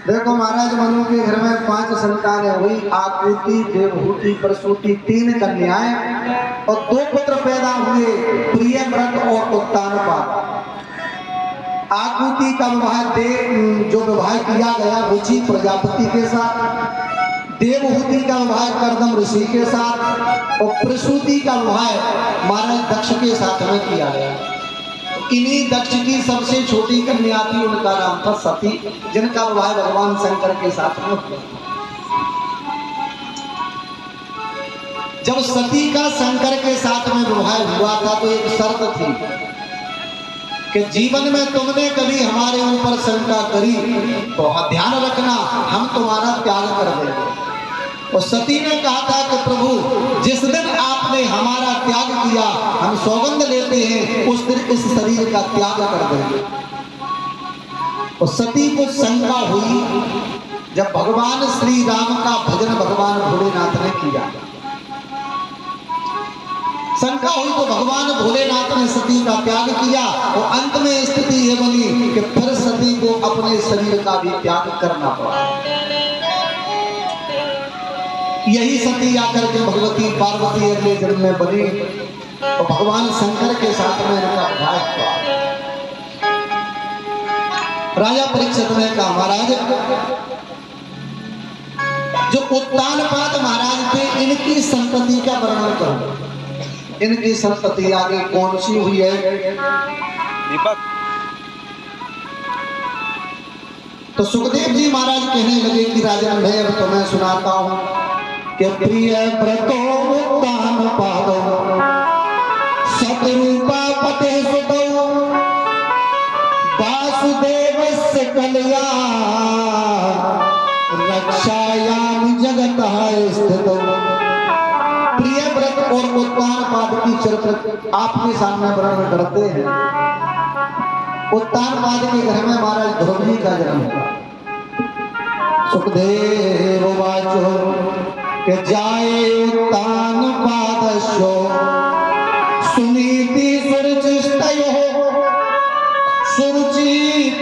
देखो महाराज, मनु के घर में 5 संतानें हुई, आकृति, देवहूति, प्रसूति, 3 कन्याएं और 2 पुत्र पैदा हुए, प्रियव्रत और उत्तानपाद। आकृति का विवाह जो विवाह किया गया रुचि प्रजापति के साथ, देवहूति का विवाह कर्दम ऋषि के साथ और प्रसूति का विवाह महाराज दक्ष के साथ में किया गया। इन्हीं दक्ष की सबसे छोटी कन्या थी, उनका नाम था सती, जिनका विवाह भगवान शंकर के साथ में हुआ। जब सती का शंकर के साथ में विवाह हुआ था तो एक शर्त थी कि जीवन में तुमने कभी हमारे ऊपर शंका करी तो ध्यान रखना, हम तुम्हारा त्याग कर देंगे। और सती ने कहा था कि प्रभु, जिस दिन आपने हमारा त्याग किया, हम सौगंध लेते हैं उस दिन इस शरीर का त्याग कर देंगे। और सती को शंका हुई जब भगवान श्री राम का भजन भगवान भोलेनाथ ने किया। शंका हुई तो भगवान भोलेनाथ ने सती का त्याग किया और अंत में स्थिति यह बनी कि फिर सती को अपने शरीर का भी त्याग करना पड़ा। यही सती आकर के भगवती पार्वती अगले जन्म में बनी और भगवान शंकर के साथ में इनका विवाह हुआ। राजा परीक्षित ने कहा, महाराज जो उत्तानपाद महाराज थे, इनकी संतति का वर्णन करो। इनकी संतति आगे कौन सी हुई है? दीपक। तो सुखदेव जी महाराज कहने लगे कि राजन मैं अब तुम्हें सुनाता हूं कि प्रिय व्रतो उत्तानपादो सतरूपा पते सुतौ वासुदेवस्य कलया रक्षायाम जगतः स्थितौ। प्रिय व्रत और उत्तानपाद की चरित्र आपके सामने वर्णन करते हैं। उत्तानपाद के घर में महाराज ध्रुव जी का जन्म हुआ। सुखदेव वाचो के जाए उत्तानपादस्यो सुनीति सुरुचिस्तयो सुरुचि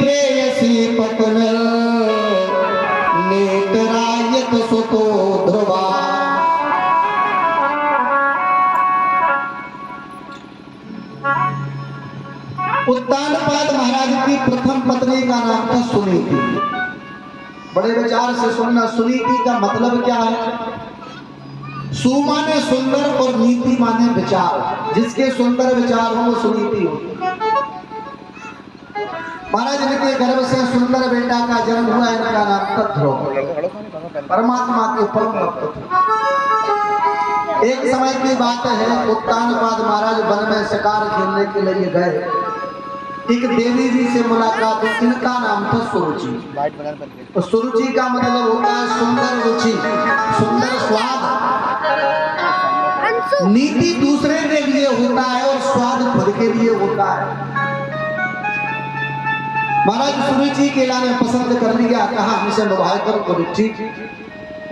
प्रेयसी पत्नी नेत्रायत सुतो ध्रुवा। उत्तानपाद महाराज की प्रथम पत्नी का नाम था सुनीति। बड़े विचार से सुनना, सुनीति का मतलब क्या है? सु माने सुंदर और नीति माने विचार। जिसके सुंदर विचार हो वो सुनीति हो। महाराज इनके गर्भ से सुंदर बेटा का जन्म हुआ, इनका नाम था ध्रुव। परमात्मा के परम भक्त थे। एक समय की बात है, उत्तानपाद महाराज वन में शिकार खेलने के लिए गए। एक देवी जी से मुलाकात हुई, इनका नाम था सुरुचि। तो सुरुचि का मतलब होता है सुंदर रुचि, सुंदर स्वाद। नीति दूसरे के लिए होता है और स्वाद खुद के लिए होता है। महाराज सुरुचि के लाने पसंद कर लिया, कहा हमसे विवाह करो। तो ठीक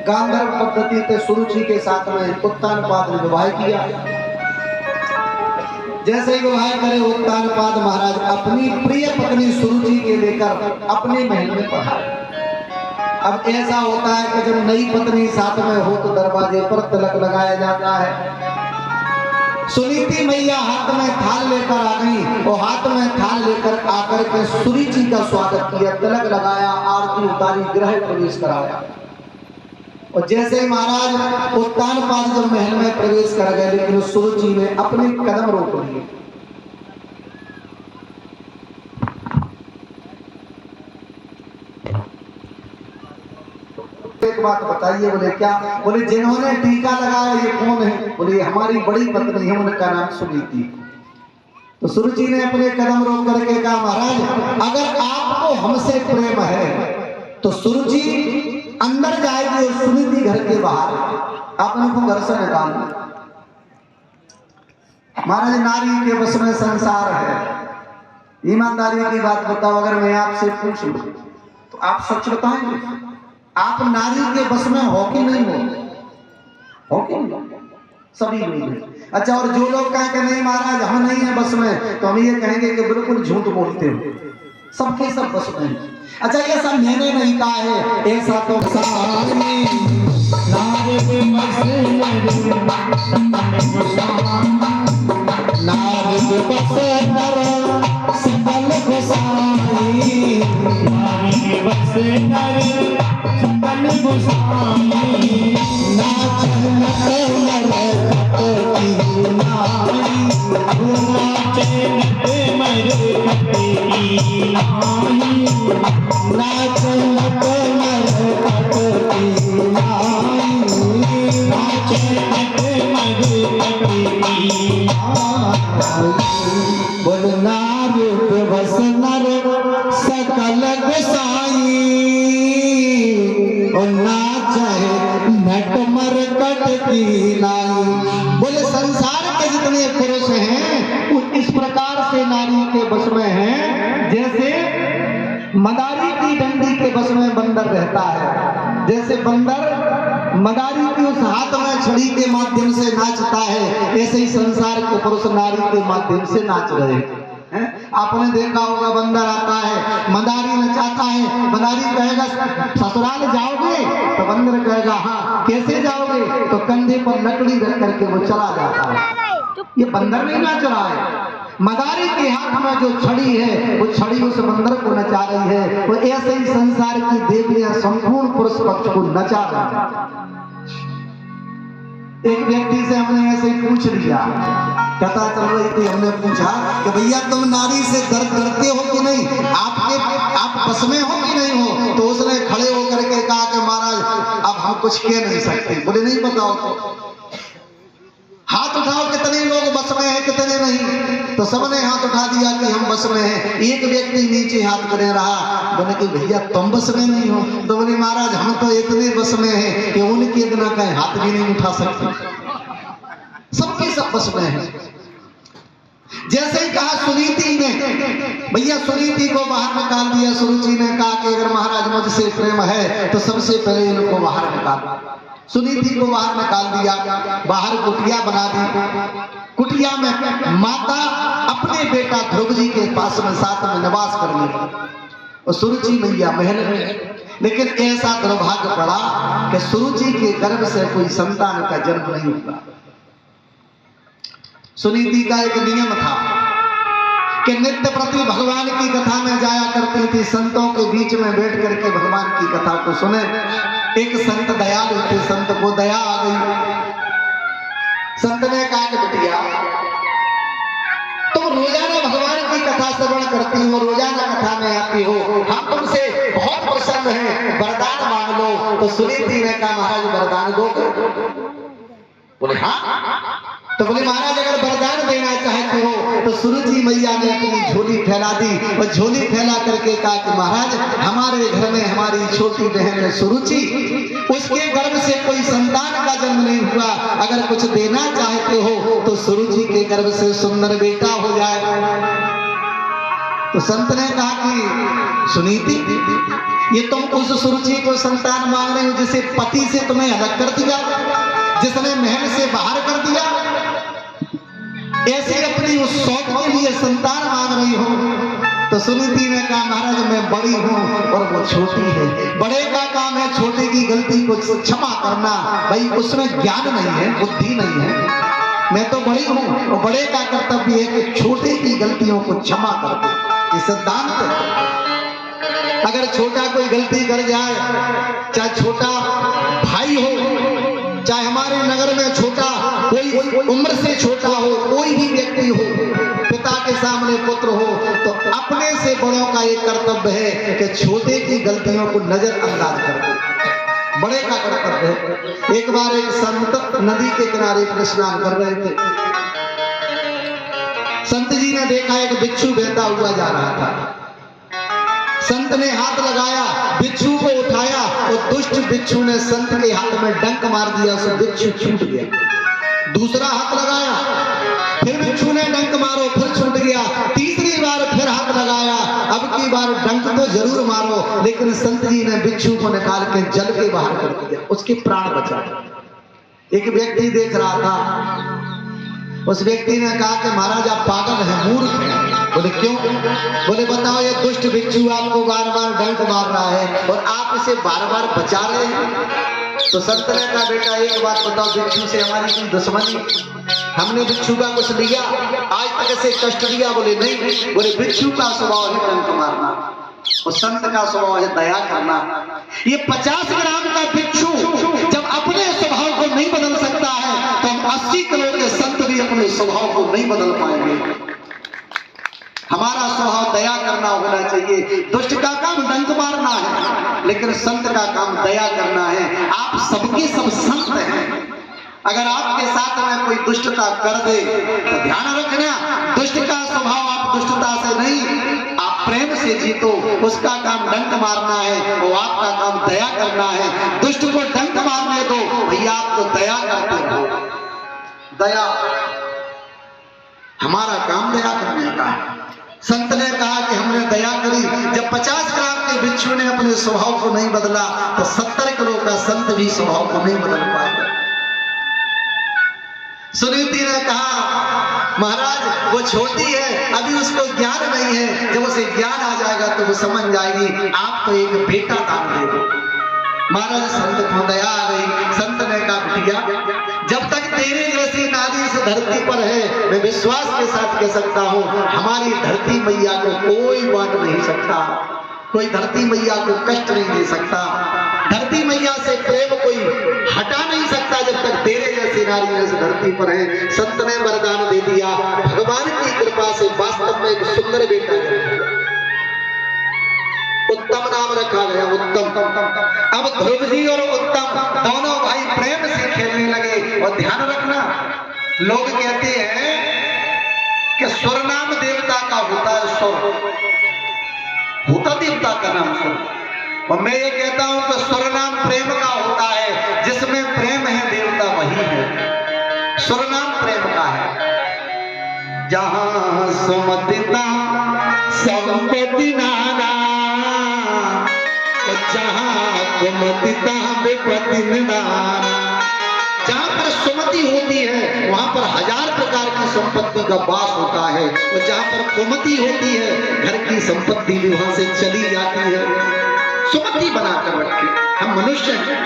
गांधर्व पद्धति से सुरुचि के साथ में उत्तानपाद ने विवाह किया। जैसे ही विवाह करे उत्तानपाद महाराज अपनी प्रिय पत्नी सुरुचि के लेकर अपने महल में पधारे। अब ऐसा होता है कि जब नई पत्नी साथ में हो तो दरवाजे पर तिलक लगाया जाता है। सुनीति मैया हाथ में थाल लेकर आ गई और हाथ में थाल लेकर आकर के सुरुचि का स्वागत किया, तिलक लगाया, आरती उतारी, गृह प्रवेश कराया। और जैसे ही महाराज उत्तानपाद जब महल में प्रवेश कर गए, लेकिन सुरुचि ने अपने कदम रोक लिए। एक बात बताइए। बोले क्या? बोले जिन्होंने टीका लगाया ये कौन है? बोले हमारी बड़ी पत्नी है, उनका नाम सुनीति। तो सुरुचि ने अपने कदम रोक करके कहा, महाराज अगर आपको हमसे प्रेम है तो सुरुचि अंदर जाएगी और सुनीति घर के बाहर, आप उनको घर से निकाल दो। महाराज नारी के बस में संसार है। ईमानदारी की बात बताओ, अगर मैं आपसे पूछूं तो आप सच बताएंगे? आप नारी के बस में हो कि नहीं हो कि नहीं? सभी लोग। अच्छा, और जो लोग कहें कि नहीं महाराज हम नहीं है बस में, तो हम ये कहेंगे कि बिल्कुल झूठ बोलते हो। सबके सब बस में। अच्छा ये सब मैंने नहीं कहा है, ऐसा तो सानी नारद बस नारद बस नर सकल गोसाई नारद बस नर सकल गोसाई नाचन नर कटकी नाई नाचन मर कटकी नाई नाचन मर कटकी नाई नाचन मर कटकी बोल नारद बस नर सकल गोसाई और नाचे नट मर कटकी नाई। बोले संसार के जितने पुरुष हैं वो इस प्रकार से नारी के बस में हैं जैसे मदारी की डंडी के बस में बंदर रहता है। जैसे बंदर मदारी की उस हाथ में छड़ी के माध्यम से नाचता है, ऐसे ही संसार के पुरुष नारी के माध्यम से नाच रहे हैं। आपने देखा होगा बंदर आता है, मदारी नचाता है, मदारी कहेगा ससुराल जाओगे, तो बंदर कहेगा हाँ। कैसे जाओगे? तो कंधे पर लकड़ी रख करके वो चला जाता है। ये बंदर नहीं नाच रहा है, मदारी के हाथ में जो छड़ी है वो छड़ी उस बंदर को नचा रही है। वो ऐसे ही संसार की देवियां संपूर्ण पुरुष पक्ष को नचा रही है। एक व्यक्ति से हमने ऐसे ही पूछ लिया, कथा चल रही थी, हमने पूछा कि भैया तुम नारी से डरते हो कि नहीं, आप बस में हो कि नहीं हो? तो उसने खड़े होकर के कहा कि महाराज अब हम कुछ कह नहीं सकते। बोले नहीं बताओ तो हाथ उठाओ, कितने लोग बस में हैं कितने नहीं? तो सबने हाथ उठा दिया कि हम बस में हैं। एक व्यक्ति नीचे हाथ करे रहा। बोले कि भैया तुम बस में नहीं हो? तो बोले महाराज हम तो इतने बस में हैं कि उनके बिना कहीं हाथ भी नहीं उठा सकते, सबके सब बस में हैं। जैसे ही कहा सुनीति ने, भैया सुनीति को बाहर निकाल दिया। सुरुचि ने कहा कि अगर महाराज मुझसे प्रेम है तो सबसे पहले इनको बाहर निकाल। सुनीति को बाहर निकाल दिया, बाहर कुटिया बना दी। कुटिया में माता अपने बेटा ध्रुव जी के पास में साथ में निवास कर लिया और सुरुचि मैया महल में। लेकिन ऐसा दुर्भाग्य पड़ा कि सुरुचि के गर्भ से कोई संतान का जन्म नहीं हुआ। सुनीति का एक नियम था कि नित्य प्रति भगवान की कथा में जाया करती थी, संतों के बीच में बैठ करके भगवान की कथा को सुने। एक संत दयालु थे, संत को दया आ गई। संत ने कहा कि बिटिया तुम रोजाना भगवान की कथा श्रवण करती हो, रोजाना कथा में आती हो, हम तुमसे बहुत प्रसन्न हैं, वरदान मांग लो। तो सुनीति ने कहा महाराज वरदान दो। बोले हाँ। तो बोले महाराज अगर वरदान देना चाहते हो तो सुरुचि मैया ने अपनी झोली फैला दी और झोली फैला करके कहा कि महाराज हमारे घर में हमारी छोटी बहन है सुरुचि, उसके गर्भ से कोई संतान का जन्म नहीं हुआ, अगर कुछ देना चाहते हो तो सुरुचि के गर्भ से सुंदर बेटा हो जाए। तो संत ने कहा कि सुनीति ये तुम उस सुरुचि को संतान मांग रहे हो जिसे पति से तुम्हें अलग कर दिया, जिसने महल से बाहर कर दिया, ऐसे अपनी उस शौक के लिए संतान मांग रही हो? तो सुनीति ने कहा महाराज मैं बड़ी हूँ और वो छोटी है, बड़े का काम है छोटे की गलती को क्षमा करना, भाई उसमें ज्ञान नहीं है, बुद्धि नहीं है, मैं तो बड़ी हूँ और बड़े का कर्तव्य है कि छोटे की गलतियों को क्षमा कर दे। ये सिद्धांत है। अगर छोटा कोई गलती कर जाए, चाहे छोटा भाई हो, चाहे हमारे नगर में छोटा कोई उम्र से छोटा हो, कोई भी व्यक्ति हो, पिता के सामने पुत्र हो, तो अपने से बड़ों का एक कर्तव्य है कि छोटे की गलतियों को नजरअंदाज कर दे, बड़े का कर्तव्य है। एक बार एक संत नदी के किनारे पर स्नान कर रहे थे। संत जी ने देखा एक बिच्छू बहता हुआ जा रहा था। संत ने हाथ लगाया, बिच्छू को उठाया और दुष्ट बिच्छू ने संत के हाथ में डंक मार दिया, सो बिच्छू छूट गया। दूसरा हाथ लगाया, फिर बिच्छू ने डंक मारो, फिर छूट गया। तीसरी बार फिर हाथ लगाया, अब की बार डंक तो जरूर मारो, लेकिन संत जी ने बिच्छू को निकाल के जल के बाहर कर दिया, उसके प्राण बचा। एक व्यक्ति देख रहा था, उस व्यक्ति ने कहा कि महाराज आप पागल हैं, मूर्ख हैं, बोले क्यों? बोले बताओ ये दुष्ट भिक्षु आपको बार बार डंक मार रहा है और आप इसे बार बार बचा रहे हैं। तो संत ने कहा बेटा एक बात बताओ, भिक्षु से हमारी कोई दुश्मनी? हमने भिक्षु का कुछ लिया आज तक ऐसे कष्ट दिया? बोले नहीं। बोले भिक्षु का स्वभाव है डंक मारना और संत का स्वभाव है दया करना। ये 50 ग्राम का भिक्षु जब अपने स्वभाव को नहीं बदल सकता है तो हम 80 किलो के संत भी अपने स्वभाव को नहीं बदल पाएंगे। हमारा स्वभाव दया करना होना चाहिए। दुष्ट का काम डंक मारना है लेकिन संत का काम दया करना है। आप सबके सब संत हैं। अगर आपके साथ में कोई दुष्टता कर दे तो ध्यान रखना, दुष्ट का स्वभाव आप दुष्टता से नहीं, आप प्रेम से जीतो। उसका काम डंक मारना है और आपका काम दया करना है। दुष्ट को डंक मारने दो भैया, आप तो दया करते रहो। दया हमारा काम दया करने का है। संत ने कहा कि हमने दया करी। जब 50 ग्राम के भिक्षु ने अपने स्वभाव को नहीं बदला तो 70 किलो का संत भी स्वभाव को नहीं बदल पाएगा। सुनीति ने कहा महाराज वो छोटी है, अभी उसको ज्ञान नहीं है, जब उसे ज्ञान आ जाएगा तो वो समझ जाएगी। आप तो एक बेटा दान दे दो। महाराज संत को दया आ गई। संत ने कहा बिटिया जब तक तेरे जैसी नारी इस धरती पर है, मैं विश्वास के साथ कह सकता हूँ हमारी धरती मैया को कोई बांट नहीं सकता, कोई धरती मैया को कष्ट नहीं दे सकता, धरती मैया से प्रेम कोई हटा नहीं सकता जब तक तेरे जैसी नारी इस धरती पर है। संत ने वरदान दे दिया। भगवान की कृपा से वास्तव में एक सुंदर बेटा है। उत्तम नाम रखा गया, उत्तम। अब ध्रुव जी और उत्तम दोनों भाई प्रेम से खेलने लगे। और ध्यान रखना, लोग कहते हैं कि स्वर नाम देवता का होता है, स्वर होता देवता का नाम स्वर। और मैं ये कहता हूं कि स्वर नाम प्रेम का होता है, जिसमें प्रेम है देवता वही है। स्वर नाम प्रेम का है। जहां सुमतिता संपत्ति नाना, जहां कुमतिता विपत्ति निदाना। जहां पर सुमति होती है वहां पर 1000 प्रकार की संपत्ति का वास होता है और जहां पर कुमति होती है घर की संपत्ति भी वहां से चली जाती है। सुमति बनाकर रखे। हम मनुष्य हैं।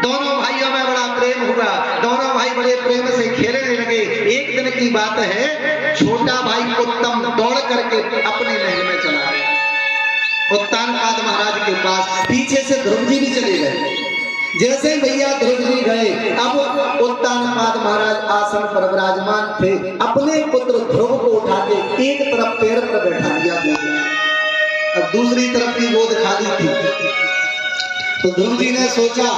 दोनों भाइयों में बड़ा प्रेम हुआ। दोनों भाई बड़े प्रेम से खेलने लगे। एक दिन की बात है, छोटा भाई उत्तम दौड़ करके अपने महल में चला गया। उत्तानपाद महाराज के पास पीछे से ध्रुव जी भी चले गए। जैसे भैया ध्रुव जी गए, अब उत्तानपाद महाराज आसन पर विराजमान थे। अपने पुत्र ध्रुव को उठा के एक तरफ पैर पर बैठा दिया, अब दूसरी तरफ की गोद खाली थी। तो ध्रुव जी ने सोचा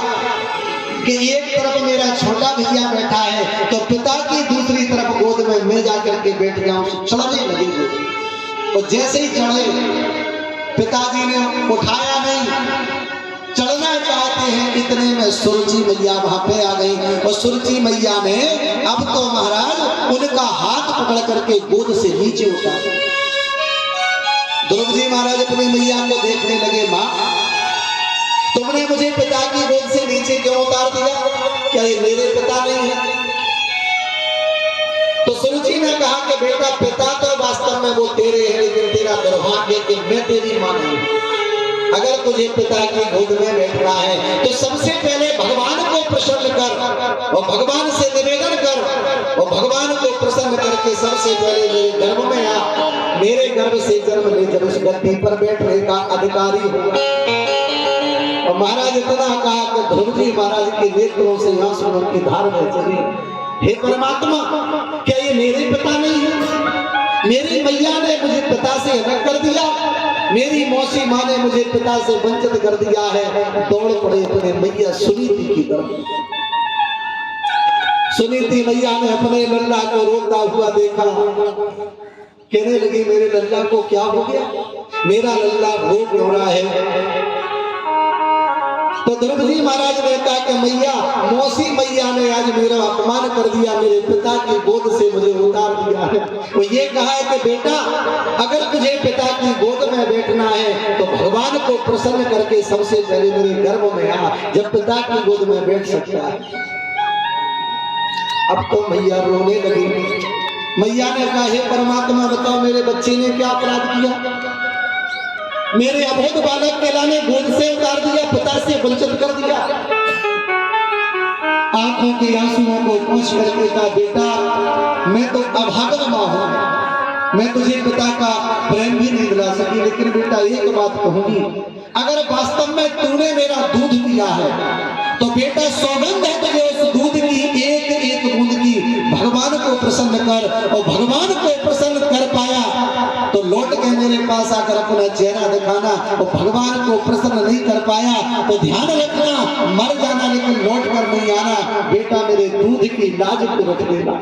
कि एक तरफ मेरा छोटा भैया बैठा है तो पिता की दूसरी तरफ गोद में मैं जाकर के बैठ जाऊं। चढ़ने लगे और जैसे ही चढ़े पिताजी ने उठाया नहीं, चढ़ना चाहते हैं, इतने में सुरुचि मैया वहां पे आ गई। और सुरुचि मैया ने अब तो महाराज उनका हाथ पकड़ करके गोद से नीचे उतारा। ध्रुव जी महाराज अपनी मैया को देखने लगे, माँ तुमने मुझे पिता की गोद से नीचे क्यों उतार दिया? क्या ये मेरे पिता नहीं है? तो सुरुचि ने कहा कि बेटा पिता तो वास्तव में वो तेरे हैं, लेकिन तेरा दुर्भाग्य कि मैं तेरी मां नहीं। अगर तुझे पिता की गोद में बैठना है तो सबसे पहले भगवान को प्रसन्न कर और भगवान से निवेदन कर और भगवान को प्रसन्न करके सबसे पहले मेरे गर्भ में आ। मेरे गर्भ से जन्म ले, जब उस गद्दी पर बैठने का अधिकारी होगा। और महाराज इतना कहा कि ध्रुव जी महाराज के नेत्रों से आंसुओं की धार बह चली। हे परमात्मा, क्या ये मेरे पिता नहीं है? मेरी मैया ने मुझे पिता से अलग कर दिया, मेरी मौसी माँ ने मुझे पिता से वंचित कर दिया है। दौड़ पड़े अपने मैया सुनीति की तरफ। सुनीति मैया ने अपने लल्ला को रोता हुआ देखा, कहने लगी मेरे लल्ला को क्या हो गया? मेरा लल्ला भूख हो रहा है। तो ध्रुव जी महाराज ने कहा कि मैया, मौसी मैया ने आज मेरा अपमान कर दिया, मेरे पिता की गोद से मुझे उतार दिया है। वो ये कहा है कि बेटा अगर तुझे पिता की गोद में बैठना है तो भगवान को प्रसन्न करके सबसे पहले मेरे गर्भ में आ, जब पिता की गोद में बैठ सकता है। अब तो मैया रोने लगी। मैया ने कहा, हे परमात्मा बताओ मेरे बच्चे ने क्या अपराध किया? मेरे अबोध बालक के लाने गोद से उतार दिया, पिता से वंचित कर दिया। आंखों के आंसुओं को पोंछ करके कहा, बेटा मैं तो अभागन मां हूं, मैं तुझे पिता का प्रेम भी नहीं दिला सकी, लेकिन बेटा एक बात कहूंगी, अगर वास्तव में तूने मेरा दूध पिया है तो बेटा सौगंध है तुझे उस दूध की एक एक बूंद की भगवान को प्रसन्न कर, और भगवान को प्रसन्न कर पाया तो लौट के मेरे पास आकर अपना चेहरा दिखाना, और भगवान को प्रसन्न नहीं कर पाया तो ध्यान रखना मर जाना, लेकिन लौट कर नहीं आना। बेटा मेरे दूध की लाज को रख देना,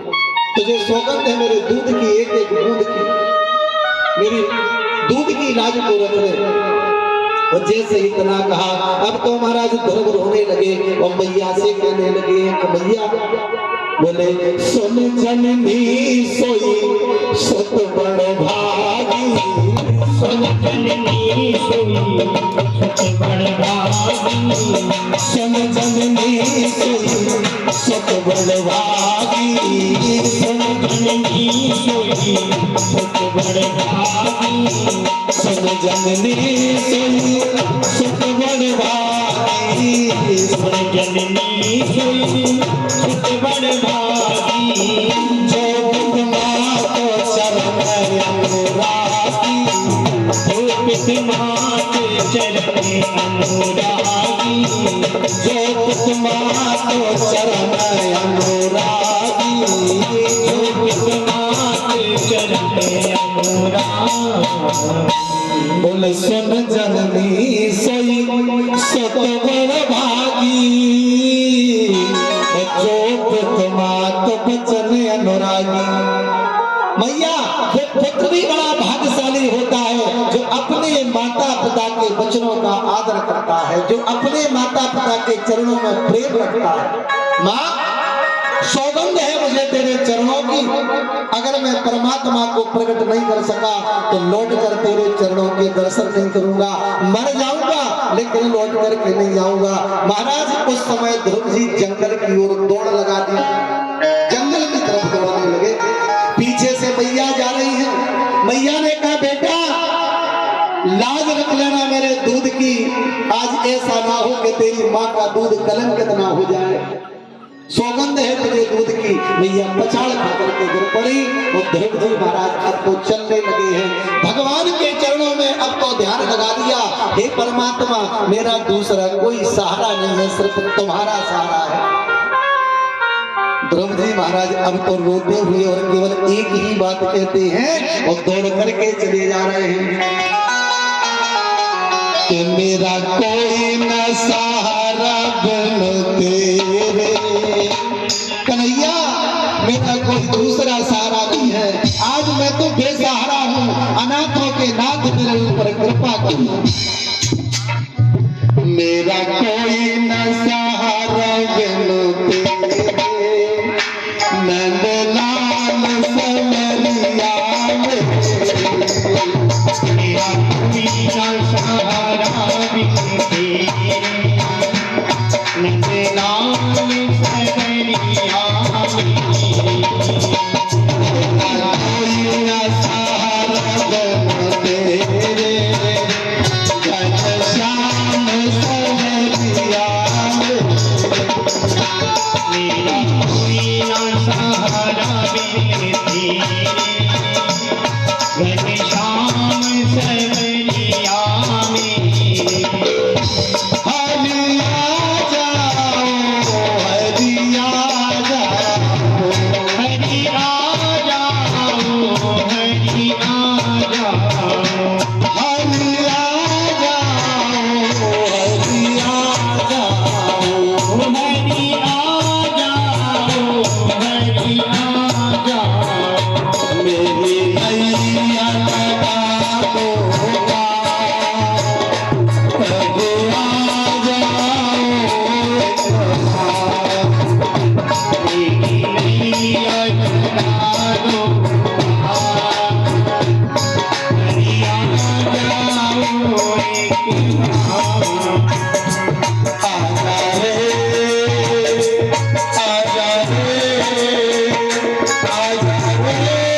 तुझे सौगंध है मेरे दूध की एक एक बूंद की, मेरी दूध की लाज को रख ले। और जैसे इतना कहा, अब तो महाराज ध्रुव रोने लगे और मैया से कहने लगे, मैया बोले, सुन जननी सोई सुत बड़ भागी, सुन जननी सोई सुत बड़ भागी, सुन जननी सोई सुत बड़ भागी, सुन जननी सोई सुत बड़ भागी, सुन जननी सोई सुत बड़ भागी, सुन जननी सोई सुत बड़ भागी, जो माँ को चरण अनुरागी, जो पित मात चरण अनुरागी, जो माँ को चरण अनुरागी, जो पित मात चरण अनुरागी। बोल सुन जननी सोई सुत बड़ भागी, जो पित मात बचन अनुरागी। मैया वो पुत्र भी बड़ा भाग्यशाली होता है जो अपने माता पिता के वचनों का आदर करता है, जो अपने माता पिता के चरणों में प्रेम रखता है। माँ सौगंध है मुझे तेरे चरणों की, अगर मैं परमात्मा को प्रकट नहीं कर सका तो लौट कर तेरे चरणों के दर्शन नहीं करूंगा, मर जाऊंगा लेकिन लौट करके नहीं आऊंगा। महाराज उस समय ध्रुव जी जंगल की ओर दौड़ लगा दी, जंगल की तरफ दौड़ने लगे, पीछे से मैया जा रही है। मैया ने कहा, बेटा लाज रख लेना मेरे दूध की, आज ऐसा ना हो कि तेरी माँ का दूध कलंकित ना हो जाए, सौगंध है तुझे दूध की। मैया पछाड़ खा करके गिर पड़ी और ध्रुव जी महाराज अब तो चलने लगे हैं भगवान के चरणों में, अब तो ध्यान लगा दिया, हे परमात्मा मेरा दूसरा कोई सहारा नहीं है, सिर्फ तुम्हारा सहारा है। ध्रुव जी महाराज अब तो रोते हुए और केवल एक ही बात कहते हैं और दौड़ करके चले जा रहे हैं कि मेरा कोई न सहारा बिन तेरे, कन्हैया मेरा कोई दूसरा सहारा नहीं है, आज मैं तो बेसहारा हूँ, अनाथों के नाथ मेरे ऊपर कृपा करो। मेरा कोई न सहारा बिन तेरे, नंदलाल समरिया मेरा कोई न सहारा बिन तेरे, नंदलाल समरिया आजा रे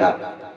का